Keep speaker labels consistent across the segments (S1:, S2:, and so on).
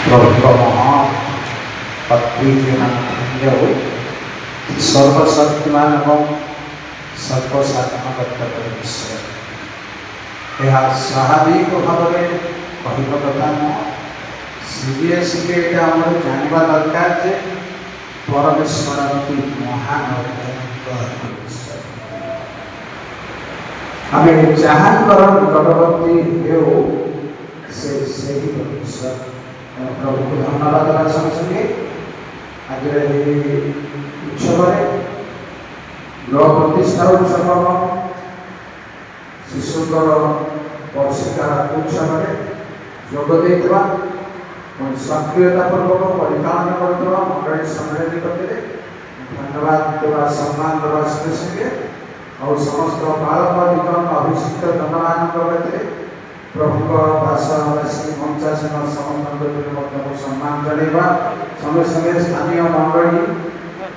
S1: प्रभु महान सर्वशक्तिमान एवं सर्वसाधारण विषय यह स्वाभाविक भाव में कह कथा नुह सीरियसली आम जानवा दरकार जे परमेश्वर महान आम जहाँ निकटवर्ती से परमेश्वर प्रभु को धन्यवाद देवा संगे आज उत्सव गृह प्रतिष्ठा उत्सव शिशुकर वर्षिका उत्सव जोग देवा सक्रियता पूर्वक परिचालन करवा मंडली सम्मेलन करते धन्यवाद देवा सम्मान देवा संगे संगे और समस्त बालक निगम अभिषिक्त धनवान प्रभु भाषावासी पंचायत समस्त सम्मान जनाइबा संगे संगे स्थानीय मंडली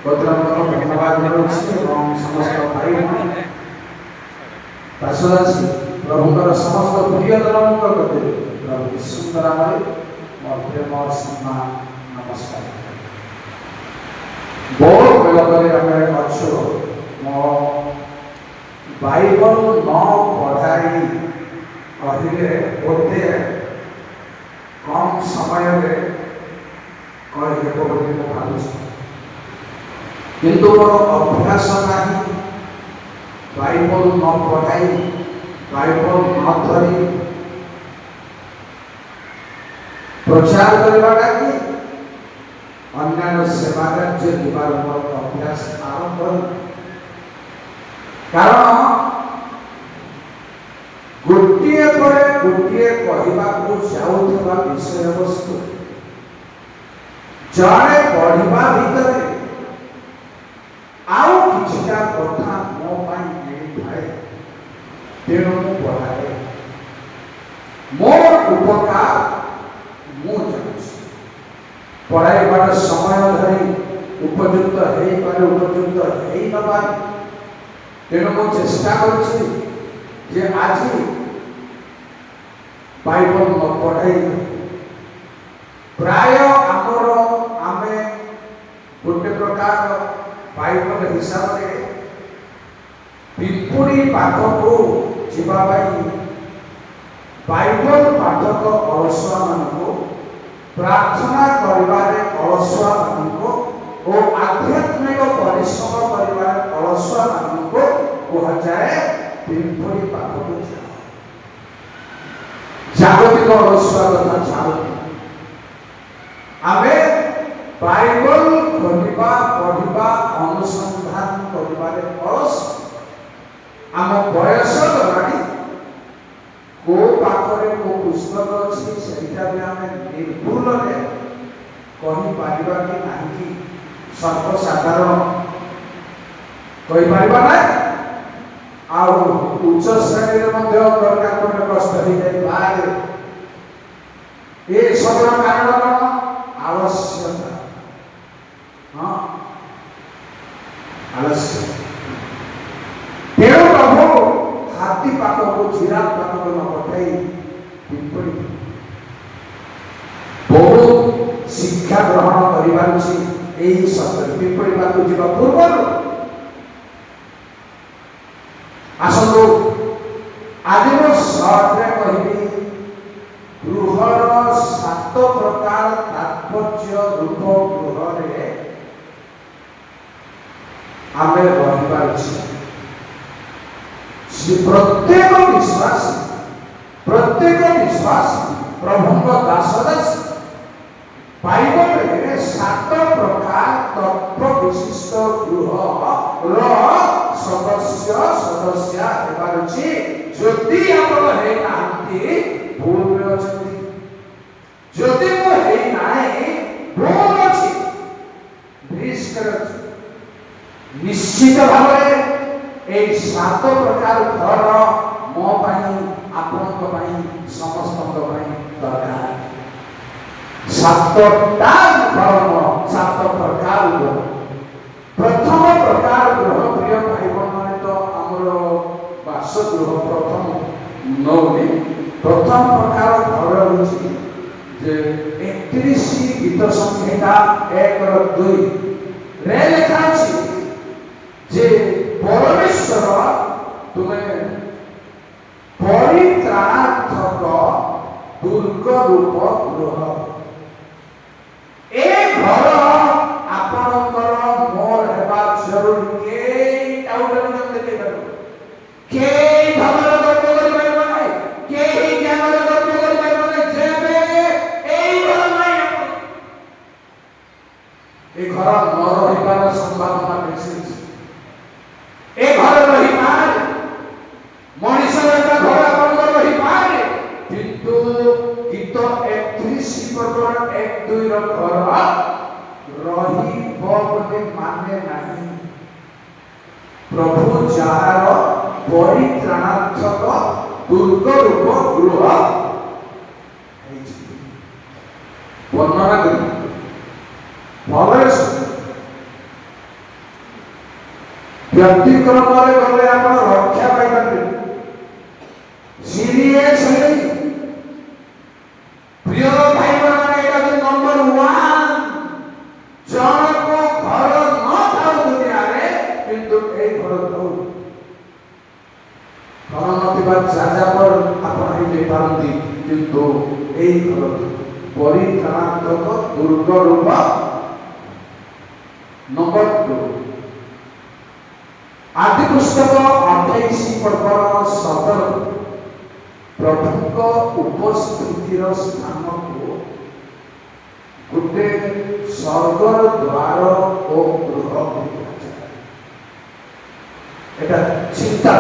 S1: गोत्रमत धन्यवाद जनाऊँ समस्त भाई भाई भाषावासी प्रभुकर समस्त प्रियजन प्रभु सुंदर प्रेम सम्मान नमस्कार बहुत बेल अच्छु मो बाइबल न पढ़ाई कहले बोधे कम समय कह भाव किंतु मोर अभ्यास नहीं बाइबल न पढ़ाई बाइबल न धरी प्रचार करने कि अन्य सेवा कार्य दिवार मोर अभ्यास आरंभ कारण गोटे पर गोटे कहवाक जाऊा विषय वस्तु जड़े पढ़ा भितर आउ किछिटा कथा मो मिली थाए तेणु मु पढ़ाए मोर उपकार मु जानुछि पढ़ाइबार समय धरी उपयुक्त हेई पारे उपयुक्त हेई नपारे तेणु मु चेष्टा करुछि जे आज बाइबल न पढ़ाई प्राय आमर आमे गोटे प्रकार बाइबल हिसाब से पिपुड़ी पाठक जावाई बाइबल पाठक अलसुआ मान प्रार्थना करिबारे अलसुआ मान और आध्यात्मिक परिश्रम करिबारे अलसुआ मान कह जाए पिपुड़ी पाठक जागतिक अलसुआ तथा छाड़ आमे बाइबल खोलिबा पढ़िबा अनुसंधान करिबारे अलस आम बयस गलानी को पाखरे को पुस्तक अछि सेटा भी आमे निर्भुल रे कहि पारिबा कि नाही कि सर्वसाधारण कहि पारिबा ना आ उच्च श्रेणी दरकार पड़े कष्ट हो जाए बाहर ये सब कारण कौन आलस्यता हाँ आलस्य तेणु प्रभु हाथी पाखक को जिराफ पाखक न पठाई पिंपड़ी बहुत शिक्षा ग्रहण कर सत्य पिंपड़ी पाखक जीवा पूर्व आसतु आज मो सर्टे कहबी गृहर 7 प्रकार तात्पर्य रूप गृह आम रही प्रत्येक विश्वासी प्रभु दासदास बाइबल 7 प्रकार तत्व विशिष्ट गृह सदस्य सदस्या हेबार अछि जदि आपण हे नांती भूल में अछि जदि मो हे नाही भूल अछि रिस्क अछि निश्चित भावे ए 7 प्रकार घर मो पई आपण को पई समस्त को पई दरकार 7टा धर्म 7 प्रकार प्रथम प्रकार ग्रह प्रिय भाई बहन तो आमर बासगृह प्रथम नौने प्रथम प्रकार घर होची जे 31 गीत संहिता 1:2 रे लिखा अछि जे परमेश्वर तुम्हें परित्राणार्थक दुर्ग रूप गृह ए घर आपणकर मोर हेबा जरूर के डाउट नहीं देखे करो के धर्म गर्व करि पाइबो नै के ज्ञान गर्व करि पाइबो नै जेबे एई घर नै ए घर न रहिबार संभावना बेसी ए घर रहि पारे मनुष्य का घर आपणकर रहि पारे किंतु गीत 31 पर्वर 1-2 रो घर रही बोले माने नहीं प्रभु जार परित्राणार्थक दुर्ग रूप गृह वर्णना करी व्यक्तिक्रम गले आप रक्षा पाइबे सीरीएस प्रिय भाई मैंने नंबर 1 जन को घर न थाउ दुनिया रे किंतु ए घर थाउ घर नथिबा जाजा पर आपण हे पारंती किंतु ए घर परित्राणार्थक दुर्ग रूप नंबर 2 आदि पुस्तक 28 पर्वर 17 प्रभु उपस्थितिर स्थान को गोटे स्वर्गर द्वार और गृह एटा चिंता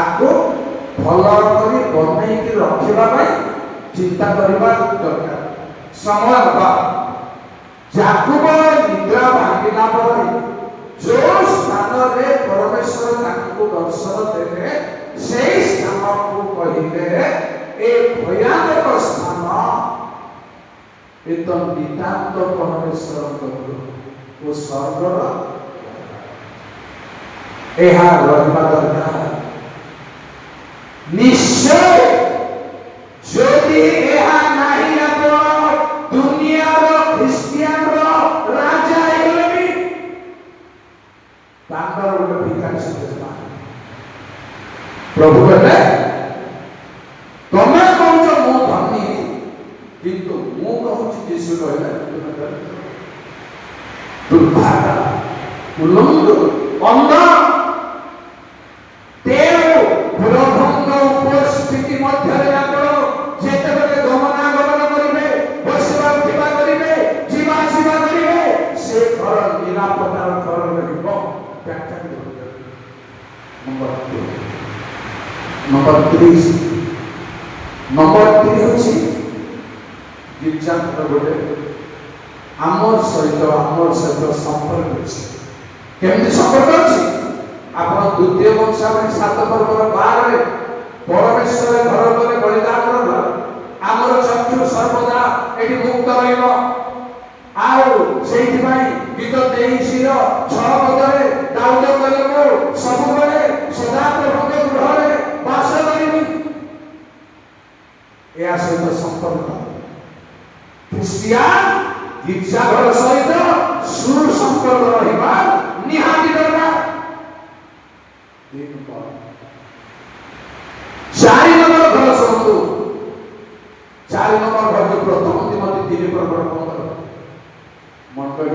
S1: आपको भल कर बनई रखा चिंता करवा दरकार समय याकूब निद्रा भांगिला पर जो स्थान रे परमेश्वर ताको दर्शन देले से स्थान को कहिले ए भयानक स्थान ए तो नितांत परमेश्वर वो स्वर्ग एहा रहबा दरकार निश्चय जदि एहा नाही आपण दुनिया रो क्रिश्चियन रो राजा हेलबी तांकर उठ भिखारी से प्रभु कहले तमे कहूछ मो धनी किंतु मो कहूछ यीशु कहले दुर्भाग्य उल्लंघ अंध तेरो प्रभुଙ୍କ उपस्थिति ମଧ୍ୟରେ ଆପଣ ଯେତେବେଳେ ଗମନାଗମନ କରିବେ ବସିବା ଉଠିବା କରିବେ ଯିବା ଆସିବା କରିବେ ସେ ଘର ନିରାପତ୍ତାର ଘର ରହିବ ବ୍ୟାଖ୍ୟା କରିବେ नंबर 30 ହେଉଛି गिरजा घर गोटे आमर सहित संपर्क अछि केमति संपर्क अछि आपण द्वितीय वंशावली 7 पर्वर 12 रे परमेश्वर घर करे बलिदान करबा आमर चक्षु सर्वदा एटी मुक्त रहइबो आउ सेहि भाई गीत 23 रो 6 पदरे दाऊद कहले सब बेले सदा प्रभुଙ୍କ गृहरे वास करिबी या सहित संपर्क क्रिश्चियन गिरजा घर सहित सुसंपर्क रहिबा निहाती दरकार चारि नंबर घर सुनतु 4 नंबर घर प्रथम तिमोथी 3 पर्वर 15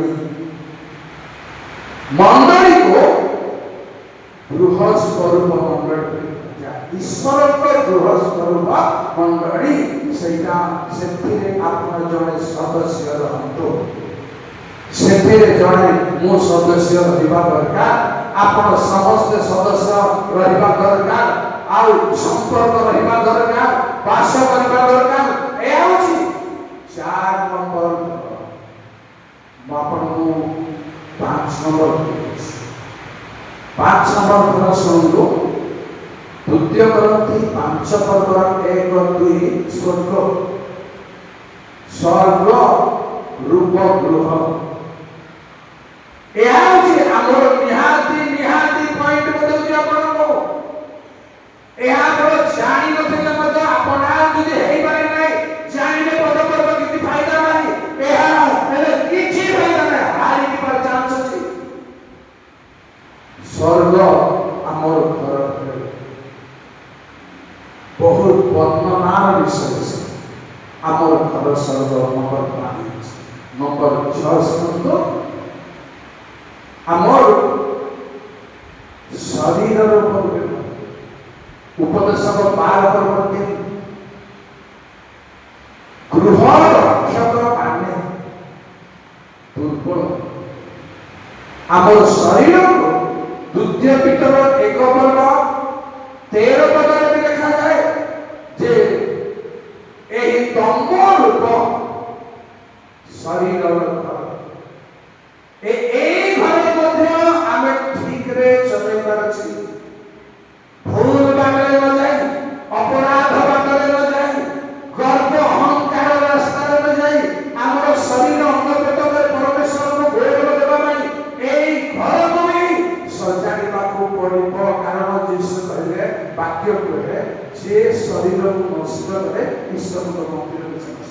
S1: मंडली को गृह स्वरूप मंडली ईश्वर के गृह स्वरूप मंडली सेटा सेथिरे आपण जने सदस्य रहंतो सेथिरे जने मो सदस्य रहिबा दरकार आपण समस्त सदस्य रहिबा दरकार आउ संपर्क रहिबा दरकार वास करबा दरकार ए होची 4 नंबर आपण को 5 नंबर घर सुनलो द्वितीय ग्रंथि 5 पर्वर 1-2 स्वर्ग रूप गृह ଏହା ହେଉଛି ଆମର ନିହାତି ପଏଣ୍ଟ ବଦଳୁଛି ଆପଣଙ୍କୁ ଏହା ଆପଣ ଜାଣିନଥିଲେ ମଧ୍ୟ ଆପଣ ଯଦି ହେଇପାରେ ନାହିଁ ଜାଣିଲେ ଆମର ଘର ସର୍ବ ନମ୍ବର 5 ନମ୍ବର 6 ଶୁଣନ୍ତୁ। ଆମର ଶରୀରର ଉପଦେଶକ 12 ଗୃହ ରକ୍ଷକ ମାନେ ଦୁର୍ବଳ। ଆମର ଶରୀରକୁ 2 ପିଟର 1:13 ବି ଲେଖାଯାଏ ଯେ ଏହି ତମ ରୂପ ଶରୀରର ଘର। এই ঘরে মধ্যে আমি ঠিকরে চলাইবার ଅଛି। ভুল বাটরে ন যাই, অপরাধ বাটরে ন যাই, গর্ব অহংকার রাস্তায় ন যাই, আমার শরীর অঙ্গ প্রত্যঙ্গরে পরমেশ্বরকে গৌরব দেবা নাই এই ঘরକୁ ବି ସଜାଡ଼ିବାକୁ ପଡ଼ିବ। କାରଣ ଯୀଶୁ କହିଲେ, ବାକ୍ୟ କହିଲେ ଯେ ଶରୀରକୁ ନଷ୍ଟ କରେ ଈଶ୍ୱରଙ୍କ ମନ୍ଦିରକୁ ଚାଲେ।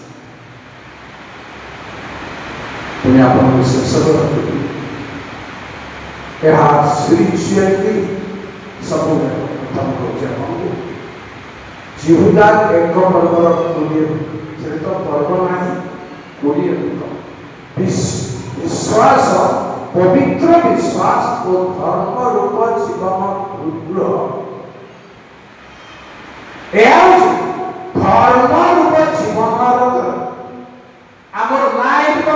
S1: ପୁଣି ଆପଣଙ୍କୁ ଶେଷ କରନ୍ତୁ ଏହା ସ୍ପିରିଚୁଆଲି ସବୁ ପ୍ରଥମ କରୁଛି ଆପଣଙ୍କୁ। ଜିହୁଦା 1:20 ସେଠି ତ ପର୍ବ ନାହିଁ 20 ବିଶ୍ୱାସ ପବିତ୍ର ବିଶ୍ୱାସ ଓ ଧର୍ମ ରୂପ ଜୀବନ ଦୃଢ଼। ଏହା ହେଉଛି ଧର୍ମ ରୂପ ଜୀବନର ଆମର ଲାଇଫ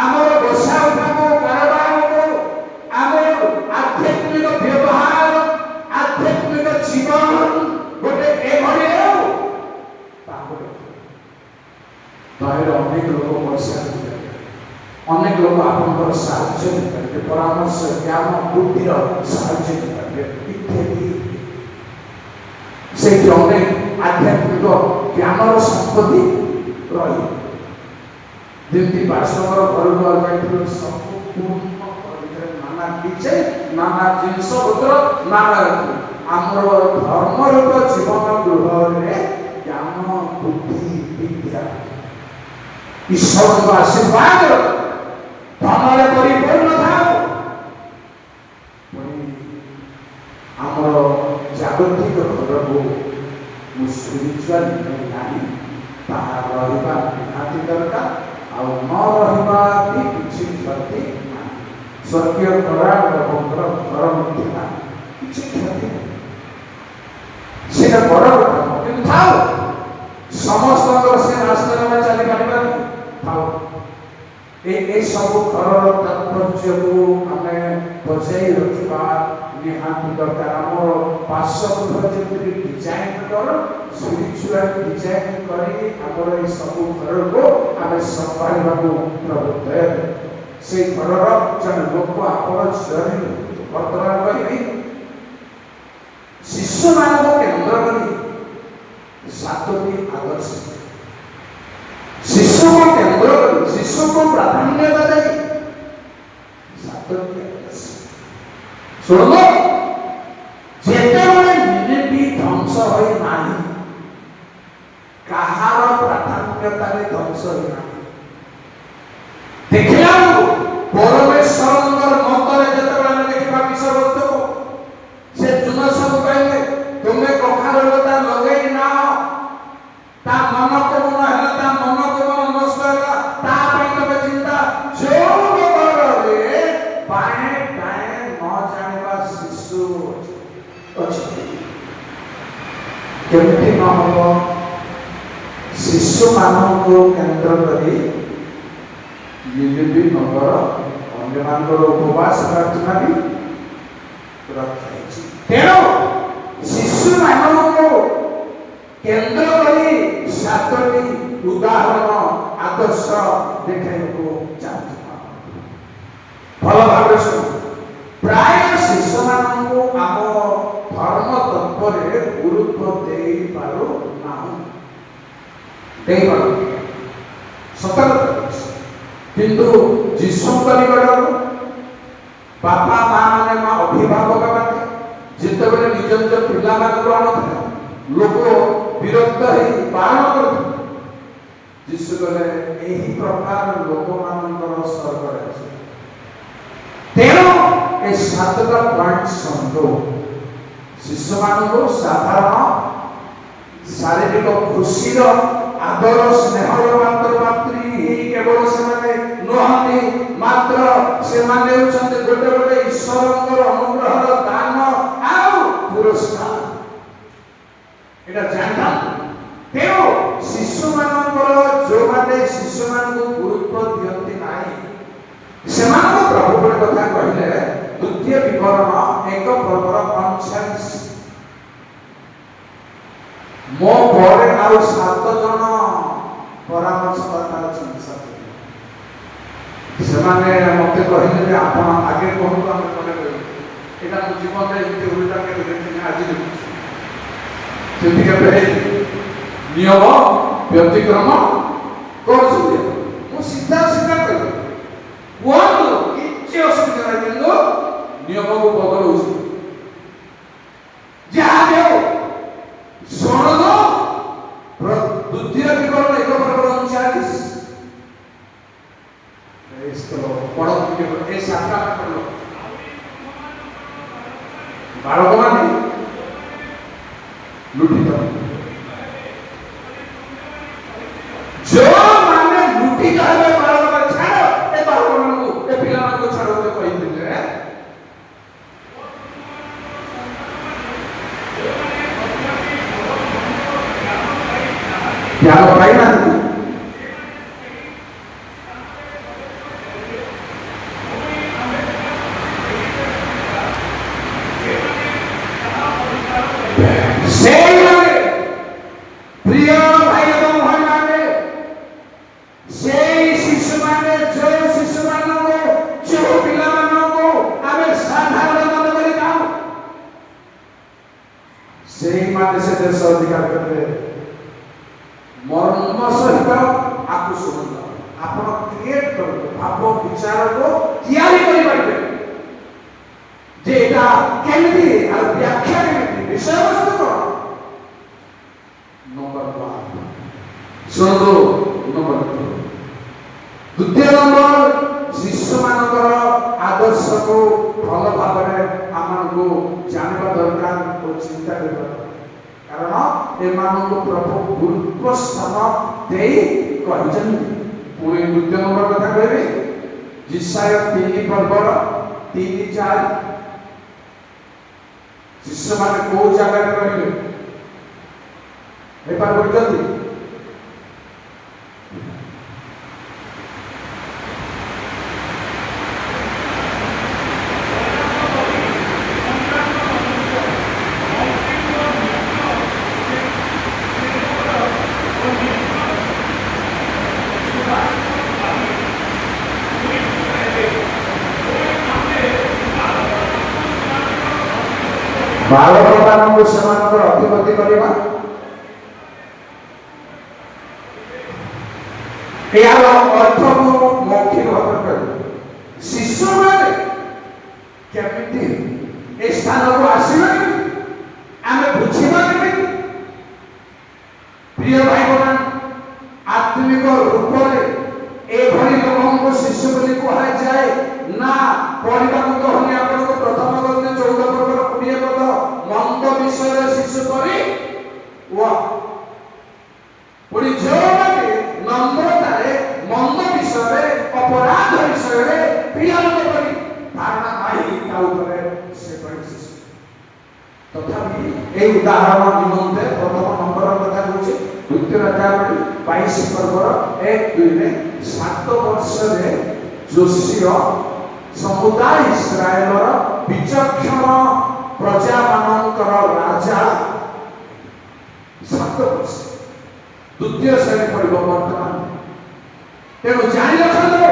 S1: ଆମର ବସା ଉଠାକୁ କାରବାରକୁ ଆମର ଆଧ୍ୟାତ୍ମିକ ବ୍ୟବହାର ଆଧ୍ୟାତ୍ମିକ ଜୀବନ ଗୋଟେ ଏଭଳି ଆଉ ତାହେଲେ ଅନେକ ଲୋକ ପଇସା ଦେଇପାରିବେ, ଅନେକ ଲୋକ ଆପଣଙ୍କର ସାହାଯ୍ୟ ଦେଇପାରିବେ, ପରାମର୍ଶ ଜ୍ଞାନ ବୁଦ୍ଧିର ସାହାଯ୍ୟ ଦେଇପାରିବେ ଇତ୍ୟାଦି। ସେଇଠି ଅନେକ ଆଧ୍ୟାତ୍ମିକ ଜ୍ଞାନର ସମ୍ପତ୍ତି ରହିବ। ଯେମିତି ପାର୍ଶ୍ୱଙ୍କର ଘରକୁ ଯାଇଥିଲୁ ସବୁ ନାନା ଡିଜାଇନ୍ ନାନା ଜିନିଷ ପତ୍ର ନାନା ଆମର ଧର୍ମ ରୂପ ଜୀବନ ଗୃହରେ ଜ୍ଞାନ ବୁଦ୍ଧି ବିଦ୍ୟା ଈଶ୍ୱରଙ୍କ ଆଶୀର୍ବାଦ ଧନରେ ପରିପୂର୍ଣ୍ଣ ଥାଉ। ପୁଣି ଆମର ଜାଗତିକ ଘରକୁ ମୁଁ ସ୍ପିରିଚୁଆଲ ନାହିଁ ତାହା ରହିବା ନିହାତି ଦରକାର। ଆଉ ନ ରହିବା ବି କିଛି କ୍ଷତି ନାହିଁ। ସ୍ୱର୍ଗୀୟ ଘର ମଧ୍ୟ କିଛି କ୍ଷତି ନାହିଁ, ସେଇଟା ବଡ଼ କଥା କିନ୍ତୁ ଥାଉ। ସମସ୍ତଙ୍କର ସେ ରାସ୍ତାରେ ଆମେ ଚାଲିପାରିବାନି ଥାଉ। এই ସବୁ ଘରର ତାତ୍ପର୍ଯ୍ୟକୁ ଆମେ ବଜାଇ ରଖିବା ନିହାତି ଦରକାର। ଆମର ବାସଗୃହ ଯେମିତି ଡିଜାଇନ୍ କର ସ୍ପିରିଚୁଆଲ ଡିଜାଇନ୍ କରି ଆମର এই ସବୁ ଘରକୁ ଆମେ ସମ୍ଭାଳିବାକୁ ପ୍ରଭୁ ଦୟାକରି। ସେଇ ଘରର ଜଣେ ଲୋକ ଆପଣ ଜରି ବର୍ତ୍ତମାନ କହିବି ଶିଶୁମାନଙ୍କୁ କେନ୍ଦ୍ର କରି 7ଟି ଆଦର୍ଶ, ଶିଶୁକୁ କେନ୍ଦ୍ର କରି ଶିଶୁକୁ ପ୍ରାଧାନ୍ୟତା ଦେଇ 7ଟି ଆଦର୍ଶ। ଶୁଣନ୍ତୁ, ଯେତେବେଳେ ମିନିଟି ଧ୍ୱଂସ ହୋଇ ନାହିଁ, କାହାର ପ୍ରାଧାନ୍ୟତାରେ ଧ୍ୱଂସ ହୋଇ ନାହିଁ। ଦେଖିଲା ପରମେଶ୍ୱରଙ୍କର ମତରେ ଯେତେବେଳେ ଆମେ ଦେଖିବା ବିଷୟବସ୍ତୁକୁ ସେ ଚୁନ ସବୁ କହିଲେ ତୁମେ କଖାରୁ ଲତା ଲଗେଇ ନାଅ, ତା ମନକୁ ମନ ହେଲା, ତା ମନକୁ ମନ ନଷ୍ଟ ହେଲା, ତା ପାଇଁ ତମେ ଚିନ୍ତା। ଯୋଉ ଘରରେ ବାଏଁ ଡାଏଁ ନ ଜାଣିବା ଶିଶୁ ଅଛନ୍ତି କେମିତି ନ ହବ? ଶିଶୁମାନଙ୍କୁ କେନ୍ଦ୍ର କରି ନିଲିବି ନଗର ଅନ୍ୟମାନଙ୍କର ଉପବାସ ପ୍ରାର୍ଥନା ବି ରଖାଯାଇଛି। ତେଣୁ ଶିଶୁମାନଙ୍କୁ କେନ୍ଦ୍ର କରି 7ଟି ଉଦାହରଣ ଆଦର୍ଶ ଦେଖାଇବାକୁ ଚାହୁଁଛି। ଭଲ ଭାବରେ ଶୁଣ। ପ୍ରାୟ ଶିଶୁମାନଙ୍କୁ ଆମ ଧର୍ମ ତତ୍ତ୍ୱରେ ଗୁରୁତ୍ୱ ଦେଇପାରୁନାହୁଁ, ଦେଇପାରୁ ସତ କଥା। କିନ୍ତୁ ଯୀଶୁଙ୍କ ନିକଟରୁ ବାପା ମା ମାନେ ଅଭିଭାବକ ମାନେ ଯେତେବେଳେ ନିଜ ନିଜ ପିଲାମାନଙ୍କୁ ଆଣୁଥିଲେ ଲୋକ ବିରକ୍ତ ହେଇ ପାଳନ କରୁଥିଲେ। ଯୀଶୁ କହିଲେ ଏହି ପ୍ରକାର ଲୋକମାନଙ୍କର ସ୍ୱର୍ଗରେ ଅଛି। ତେଣୁ ଏ 7ଟା ପଏଣ୍ଟ ଶୁଣନ୍ତୁ। ଶିଶୁମାନଙ୍କୁ ସାଧାରଣ ଶାରୀରିକ ଖୁସିର आदर स्नेह पात्र पात्री ही केवल से नुहति मात्र से गोटे गोटे ईश्वर अनुग्रह दान आउ पुरस्कार एटा जानता तेणु शिशु मानकर जो माने शिशु मान गुरुत्व दियंती नाही से प्रभु गोटे कथा कहले द्वितीय विवरण 1:49 मो घरे आउ 7 जन परामर्शदाता अछन से मते कहले जे आपण आगे कहू हम करे एटा मो जीवन रे इते उल्टा के देखि आज सेति के नियम व्यतिक्रम करछुले मो सीधा सीधा कहले कोन किछि असुविधा नै किंतु नियम को बदल होछि जा देओ सोनो द्वितीय विवरण 1:39 इसको पढ़ो ए सातटा पढ़ो बालक माने लुटित जो माने लुटित है बालक छाड़ो ए बालक मानू ए पिला मानू छाड़ो के कहि दिले क्या पाई ना प्रिय भाई एवं भाई से शिशु माने जो शिशु मान जो पिला मान आम साधारण मन कर जाऊ से माने से देश अधिकार करते मर्म सहित आपको सुन आप क्रिएट कर भाव विचार को तैयारी कर पारे जे एटा केमिति आ व्याख्या केमिति विषय वस्तु को नंबर 1 सुनो नंबर 2 द्वितीय नंबर शिशु मानकर आदर्श को भल भाव में आमन को जानवा दरकार और चिंता करबा कारण ए मान को प्रभु गुरुत्व स्थान दे कहिजन पुणे द्वितीय नंबर कथा कहबे जिसाय 3 पर्वर 3-4 शिष्य माने को जगह रे रहले बेपार करते बालक मानक सेमानकर अधिपति करबा यार अर्थ को मौखिक भाव कर शिशु माने केमिति ए स्थान को आसीबा आमे बुझिबा केमिति प्रिय भाई बहन आत्मिक रूप रे ए भली लोगों को शिशु बोली कहा जाए ना पढ़िबा को कहनी आपन को प्रथम ग्रंथ 14:20 पद मंद विषय शिशु करी वा पुरी जो माने नम्रता रे मंद विषय अपराध विषय प्रिय लोग करी धारणा नाही ता ऊपर से पड़ी शिशु तथापि ए उदाहरण निमंते प्रथम नंबर कथा कहूची द्वितीय अध्याय 22 पर्व 1-2 में 7 वर्ष रे जोशिया समुदाय इस्राएलर विचक्षण प्रजा मानकर राजा 7 वर्ष द्वितीय श्रेणी पड़ो वर्तमान तेणु जानी रखो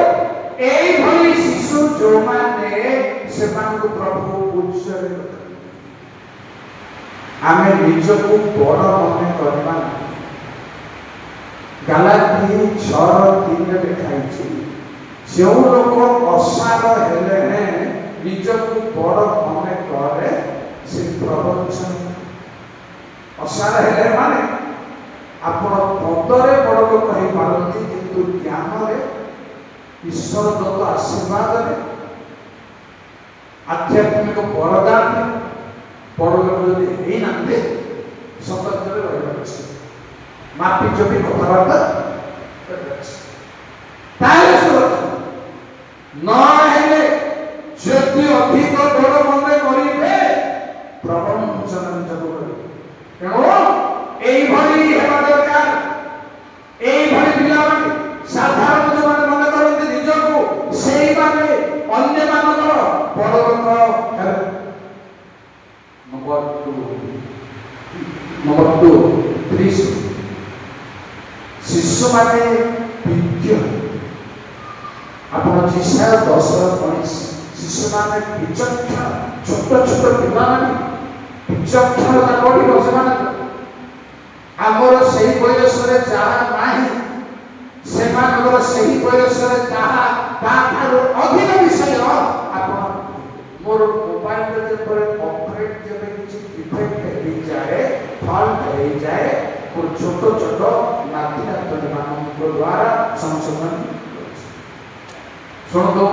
S1: एई भली शिशु जो माने से प्रभु उच्चरे आमे निजको बड़ मने करबा गालाती 6:3 लिखा है जो लोग असार हेले हैं निजको बड़ मने करे से प्रवचन असार हेले माने आपण पदरे बड़ लोक कहि पारंती किंतु ज्ञान रे ईश्वर दत्त आशीर्वाद रे आध्यात्मिक वरदान बड़ लोक जदि हेई नाते सतर्क रे रहबा ମାପି ଚପି କଥାବାର୍ତ୍ତା ତାହେଲେ ସୁରକ୍ଷା ନହେଲେ ଯଦି ଅଧିକ ବଡ଼ ମନେ କରିବେ ପ୍ରବଞ୍ଚନା ନିଜକୁ କରିବେ। ତେଣୁ এইভাবে ହେବା ଦରକାର। এইভাবে ପିଲାମାନେ ସାଧାରଣ ଯୋଉମାନେ ମନେ କରନ୍ତି ନିଜକୁ ସେଇମାନେ ଅନ୍ୟମାନଙ୍କର ବଡ଼ ଲୋକ ହେବେ। ନମ୍ବର 2 ଶିଶୁମାନେ ବିଜ୍ଞ। ଆପଣ ଜିସାୟ 10:19 ଶିଶୁମାନେ ବିଚକ୍ଷଣ, ଛୋଟ ଛୋଟ ପିଲାମାନେ ବିଚକ୍ଷଣତା ବଢ଼ିବ ସେମାନଙ୍କ। ଆମର ସେହି ବୟସରେ ଯାହା ନାହିଁ ସେମାନଙ୍କର ସେହି ବୟସରେ ତାହା ତାଠାରୁ ଅଧିକ ବିଷୟ। ଆପଣ ମୋର ମୋବାଇଲରେ ଯେପରି ଅପରେଟ୍ ଯେବେ କିଛି ଡିଫେକ୍ଟ ହେଇଯାଏ, ଫଲ୍ଟ ହେଇଯାଏ, ମୋର ଛୋଟ ଛୋଟ ନାତି ନାତୁଣୀମାନଙ୍କ ଦ୍ୱାରା ସଂଶୋଧନ ଶୁଣନ୍ତୁ।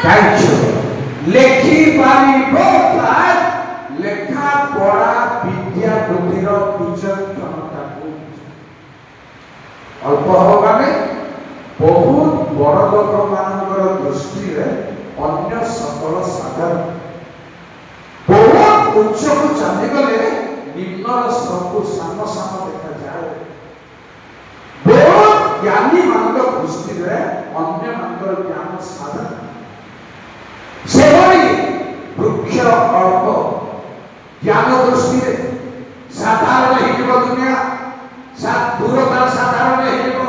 S1: 10:19 ଲେଖି ପାରିବ ଲେଖା ପଢ଼ା ବିଦ୍ୟା ବୁଦ୍ଧିର ବିଚକ୍ଷଣତାକୁ। ଅଳ୍ପ ହବ ମାନେ ବହୁତ ବଡ଼ ଲୋକମାନଙ୍କର ଦୃଷ୍ଟିରେ ଅନ୍ୟ ସକଳ ସାଧାରଣ। ବହୁତ ଉଚ୍ଚକୁ ଚାଲିଗଲେ ନିମ୍ନର ସବୁ ସାନ ସାନ ଦେଖାଯାଏ। ବହୁତ ଜ୍ଞାନୀ ମାନଙ୍କ ଦୃଷ୍ଟିରେ ଅନ୍ୟମାନଙ୍କର ଜ୍ଞାନ ସାଧାରଣ। ସେଭଳି ବୃକ୍ଷ ଅଳ୍ପ ଜ୍ଞାନ ଦୃଷ୍ଟିରେ ସାଧାରଣ ହେଇଯିବ ଦୁନିଆ। ଦୂରତା ସାଧାରଣ ହେଇଯିବ।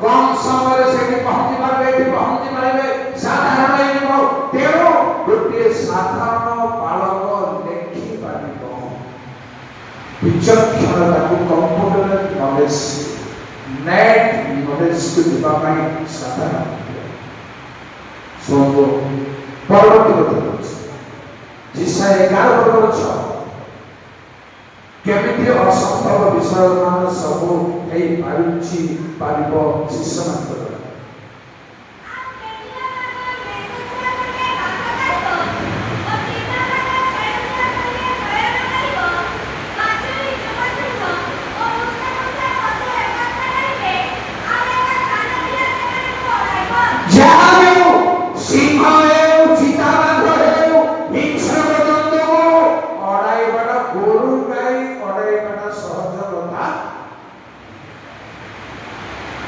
S1: କମ୍ ସମୟରେ ସେଠି ପହଞ୍ଚି ପାରିବେ, ଏଠି ପହଞ୍ଚି ପାରିବେ, ସାଧାରଣ ହେଇଯିବ। ତେଣୁ ଗୋଟିଏ ସାଧାରଣ ବାଳକ ଲେଖିପାରିବ। ବିଚକ୍ଷଣତାକୁ କମ୍ପ୍ୟୁଟର ନଲେଜ, ନେଟ୍ ନଲେଜକୁ ଯିବା ପାଇଁ ସାଧାରଣ। ଶୁଣନ୍ତୁ ପରବର୍ତ୍ତୀ କଥା କହୁଛି ଜିସାୟ 11:6 କେମିତି ଅସମ୍ଭବ ବିଷୟ ମାନ ସବୁ ହେଇପାରୁଛି ପାରିବ ଶିଶୁମାନଙ୍କ ଦ୍ୱାରା।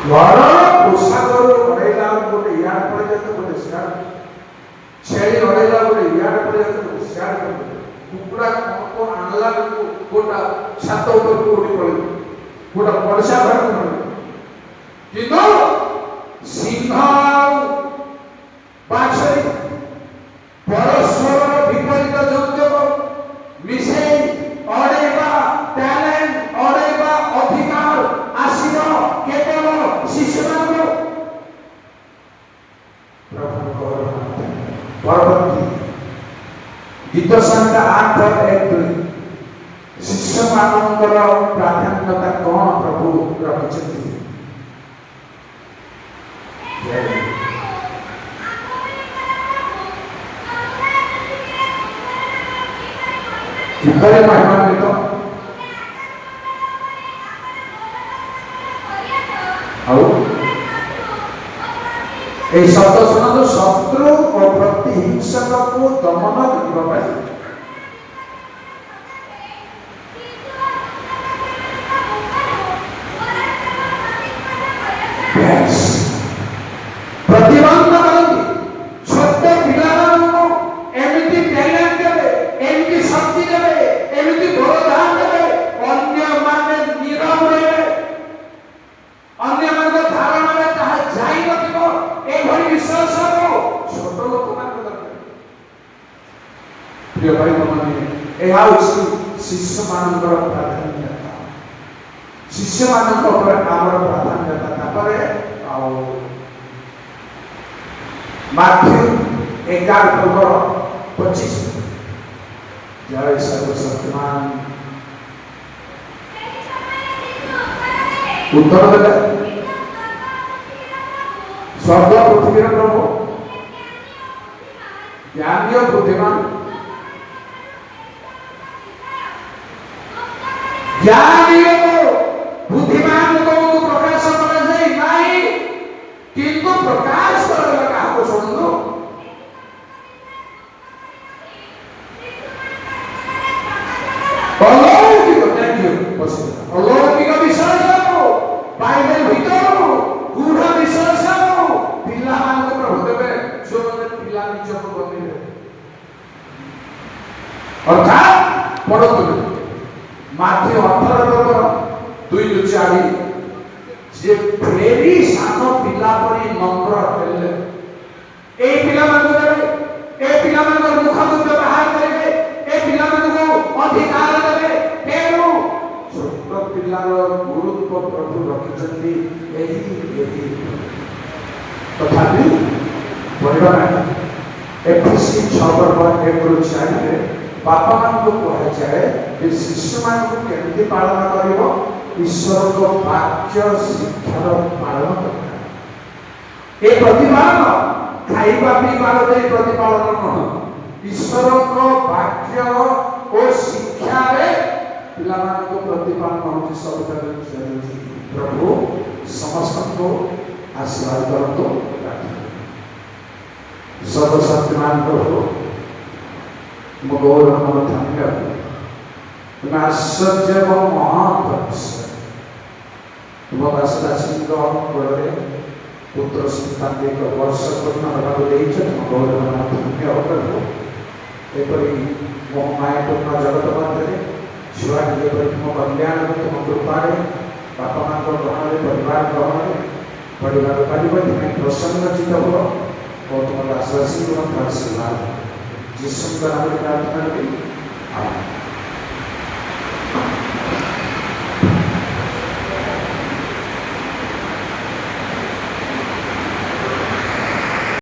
S1: ଘର ପୋଷାକରୁ ଅଡ଼େଇଲା ଗୋଟେ ଇଆଡ଼ ପଡ଼ି ଯାଉଥିବ, ଗୋଟେ ସିଆଡ଼। ଛେଳି ଅଡ଼େଇଲା ଗୋଟେ ଇଆଡ଼ ପଡ଼ି ଯାଉଥିବ, ଗୋଟେ ସିଆଡ଼ ପଡ଼ି। କୁକୁଡ଼ା ଆଣିଲା ବେଳକୁ ଗୋଟା ଛାତ ଉପରକୁ ଉଠି ପଡ଼ିବ, ଗୋଟା ପଡ଼ିଶା ଘରକୁ ପଡ଼ିବ। କିନ୍ତୁ ସିଂହ ଆଉ ବାଛୁରୀ ପରସ୍ପରର ବିପରୀତ ଯୌତୁକ ମିଶେଇ ଅଡ଼େଇବା, ଟ୍ୟାଲେଣ୍ଟ ଅଡ଼େଇବା ଅଧିକାର ଆସିବ କେବଳ ଶିଶୁମାନଙ୍କୁ। ପରବର୍ତ୍ତୀ ଗୀତ ସଂଖ୍ୟା 8:1-2 ଶିଶୁମାନଙ୍କର ପ୍ରାଧାନ୍ୟତା କ'ଣ ପ୍ରଭୁ ରଖିଛନ୍ତି? କିପରି ମହିମାନ୍ୱିତ? ଆଉ এই শব্দ শোনাতো শত্রু ও প্রতিহিংসকু দমন করিবা পাই। ପ୍ରତିବନ୍ଧ କରନ୍ତି ଛୋଟ ପିଲାମାନଙ୍କୁ ଏମିତି ଟ୍ୟାଲେଣ୍ଟ ଦେବେ, ଏମିତି ଶକ୍ତି ଦେବେ, ଏମିତି ବରଦାନ ଦେବେ, ଅନ୍ୟମାନେ ନୀରବ ରହିବେ, ଅନ୍ୟମାନଙ୍କ ଧାରଣାରେ ତାହା ଯାଇନଥିବ। ଏଭଳି ବିଶ୍ୱାସ ଛୋଟ ଲୋକମାନଙ୍କ ଦରକାର। ପ୍ରିୟ ଭାଇ ଭଉଣୀ, ଏହା ହେଉଛି ଶିଶୁମାନଙ୍କର ପ୍ରାଧାନ୍ୟତା। ଶିଶୁମାନଙ୍କ ଉପରେ ଆମର ପ୍ରାଧାନ୍ୟତା। ତାପରେ ଆଉ ମାଥ୍ୟୁ 11:25 ଜୟ ସର୍ବଶକ୍ତିମାନ ଉତ୍ତର ଦେଲେ, ସ୍ୱର୍ଗ ପୃଥିବୀର ପ୍ରଭୁ ज्ञानी और बुद्धिमान ज्ञानी बुद्धिमान को प्रकाश करा जाए नहीं किंतु प्रकाश करला काहको सुनलो अलौकिक विषय बाइबल भीतर गूढ़ विषय सब पिला मान प्रभु देवे जो मतलब पिला निज को बनेबे अर्थात पढ़तु माथ्यू 18:2-4 जे फेरी सानो पिला परी नम्र हेले ए पिला मान देवे ए पिला मान मुख व्यवहार करेबे ए पिला मान को अधिकार देबे तेनु छोट पिलार गुरुत्व प्रभु रखिछन्ती एही तथापि पढ़िबा नहीं एफएससी 6:1-4 रे बापा मान को कहा जाए कि शिशु मान को केमती पालन करिवो ईश्वर को वाक्य शिक्षार पालन करता ए प्रतिपालन खाइबा पीबा दे प्रतिपालन न ईश्वर को वाक्य और शिक्षा रे पिला मान को प्रतिपालन होची सबठार जरूरी प्रभु समस्त को आशीर्वाद करतो सर्वशक्तिमान प्रभु गौरव धन्य तुम आश्चर्य एवं महान तुम दासदासी बड़े पुत्र सन्तान एक वर्ष पूर्ण होगा तुम गौरव धन्य प्रभु एपरी मोहमायापूर्ण जगत मध्य छुआ तुम कल्याण तुम कृपारे बापा मान ग्रहण परिवार ग्रहण परिवार पारिवारिक प्रसन्न चित्त हो और तुम दासदासी आशीर्वाद जिसम नाम प्रार्थना करी आमीन।